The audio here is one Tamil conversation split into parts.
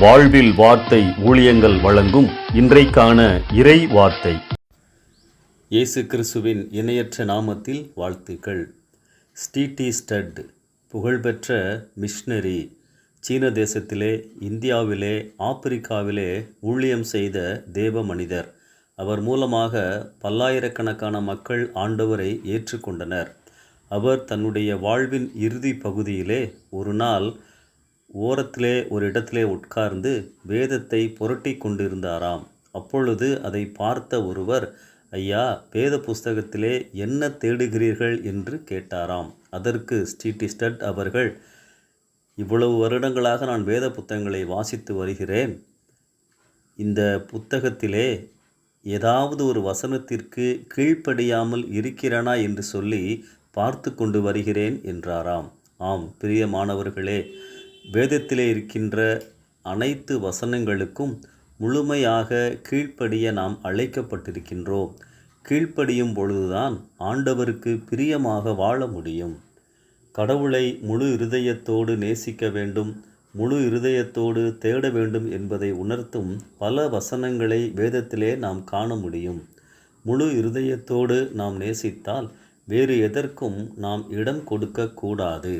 வாழ்வில் வார்த்தை ஊழியங்கள் வழங்கும் இன்றைக்கான இறை வார்த்தை. இயேசு கிறிஸ்துவின் இணையற்ற நாமத்தில் வாழ்த்துக்கள். ஸ்டீட்டி ஸ்டட் புகழ்பெற்ற மிஷனரி, சீன தேசத்திலே, இந்தியாவிலே, ஆப்பிரிக்காவிலே ஊழியம் செய்த தேவ மனிதர். அவர் மூலமாக பல்லாயிரக்கணக்கான மக்கள் ஆண்டவரை ஏற்றுக்கொண்டனர். அவர் தன்னுடைய வாழ்வின் இறுதி பகுதியிலே ஒரு நாள் ஓரத்திலே ஒரு இடத்திலே உட்கார்ந்து வேதத்தை புரட்டி கொண்டிருந்தாராம். அப்பொழுது அதை பார்த்த ஒருவர், ஐயா, வேத புஸ்தகத்திலே என்ன தேடுகிறீர்கள் என்று கேட்டாராம். அதற்கு ஸ்டீட்டி ஸ்டட் அவர்கள், இவ்வளவு வருடங்களாக நான் வேத புத்தகங்களை வாசித்து வருகிறேன். இந்த புத்தகத்திலே ஏதாவது ஒரு வசனத்திற்கு கீழ்ப்படியாமல் இருக்கிறானா என்று சொல்லி பார்த்து கொண்டு வருகிறேன் என்றாராம். ஆம் பிரியமானவர்களே, வேதத்திலே இருக்கின்ற அனைத்து வசனங்களுக்கும் முழுமையாக கீழ்ப்படிய நாம் அழைக்கப்பட்டிருக்கின்றோம். கீழ்ப்படியும் பொழுதுதான் ஆண்டவருக்கு பிரியமாக வாழ முடியும். கடவுளை முழு இருதயத்தோடு நேசிக்க வேண்டும், முழு இருதயத்தோடு தேட வேண்டும் என்பதை உணர்த்தும் பல வசனங்களை வேதத்திலே நாம் காண முடியும். முழு இருதயத்தோடு நாம் நேசித்தால் வேறு எதற்கும் நாம் இடம் கொடுக்கக்கூடாது.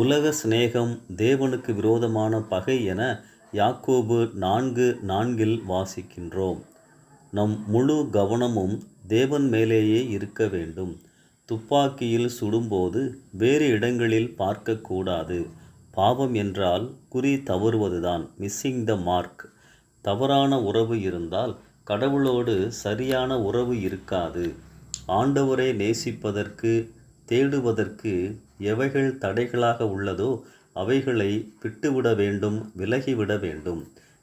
உலக சிநேகம் தேவனுக்கு விரோதமான பகை என யாக்கோபு 4:4 வாசிக்கின்றோம். நம் முழு கவனமும் தேவன் மேலேயே இருக்க வேண்டும். துப்பாக்கியில் சுடும்போது வேறு இடங்களில் பார்க்கக்கூடாது. பாவம் என்றால் குறி தவறுவதுதான், மிஸ்ஸிங் த மார்க். தவறான உறவு இருந்தால் கடவுளோடு சரியான உறவு இருக்காது. ஆண்டவரை நேசிப்பதற்கு, தேடுவதற்கு எவைகள் தடைகளாக உள்ளதோ அவைகளை விட்டுவிட வேண்டும், விலகிவிட வேண்டும்.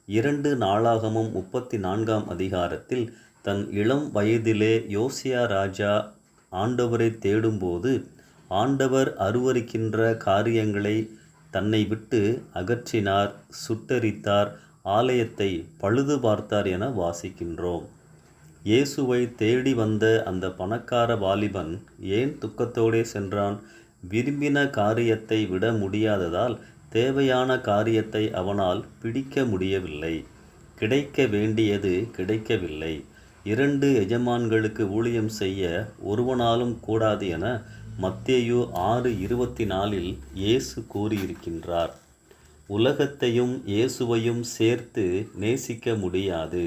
2 நாளாகமம் 34ஆம் அதிகாரத்தில் தன் இளம் வயதிலே யோசியா ராஜா ஆண்டவரை தேடும்போது ஆண்டவர் அருவருக்கின்ற காரியங்களை தன்னை விட்டு அகற்றினார், சுட்டெரித்தார், ஆலயத்தை பழுது பார்த்தார் என வாசிக்கின்றோம். இயேசுவை தேடி வந்த அந்த பணக்கார வாலிபன் ஏன் துக்கத்தோடே சென்றான்? விரும்பின காரியத்தை விட முடியாததால் தேவையான காரியத்தை அவனால் பிடிக்க முடியவில்லை. கிடைக்க வேண்டியது கிடைக்கவில்லை. 2 எஜமான்களுக்கு ஊழியம் செய்ய ஒருவனாலும் கூடாது என மத்தேயு 6:24 இயேசு கூறியிருக்கின்றார். உலகத்தையும் இயேசுவையும் சேர்த்து நேசிக்க முடியாது.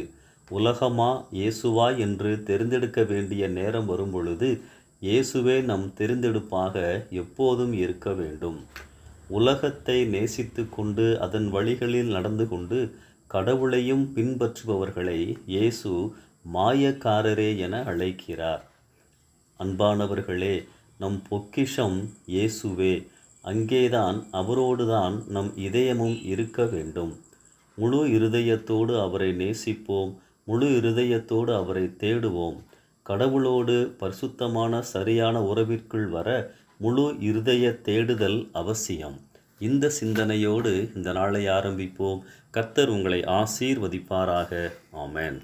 உலகமா இயேசுவா என்று தெரிந்தெடுக்க வேண்டிய நேரம் வரும்பொழுது இயேசுவே நம் தெரிந்தெடுப்பாக எப்போதும் இருக்க வேண்டும். உலகத்தை நேசித்து கொண்டு அதன் வழிகளில் நடந்து கொண்டு கடவுளையும் பின்பற்றுபவர்களை இயேசு மாயக்காரரே என அழைக்கிறார். அன்பானவர்களே, நம் பொக்கிஷம் இயேசுவே. அங்கேதான், அவரோடுதான் நம் இதயமும் இருக்க வேண்டும். முழு இருதயத்தோடு அவரை நேசிப்போம், முழு இருதயத்தோடு அவரை தேடுவோம். கடவுளோடு பரிசுத்தமான சரியான உறவிற்குள் வர முழு இருதய தேடுதல் அவசியம். இந்த சிந்தனையோடு இந்த நாளை ஆரம்பிப்போம். கர்த்தர் உங்களை ஆசீர்வதிப்பாராக. ஆமென்.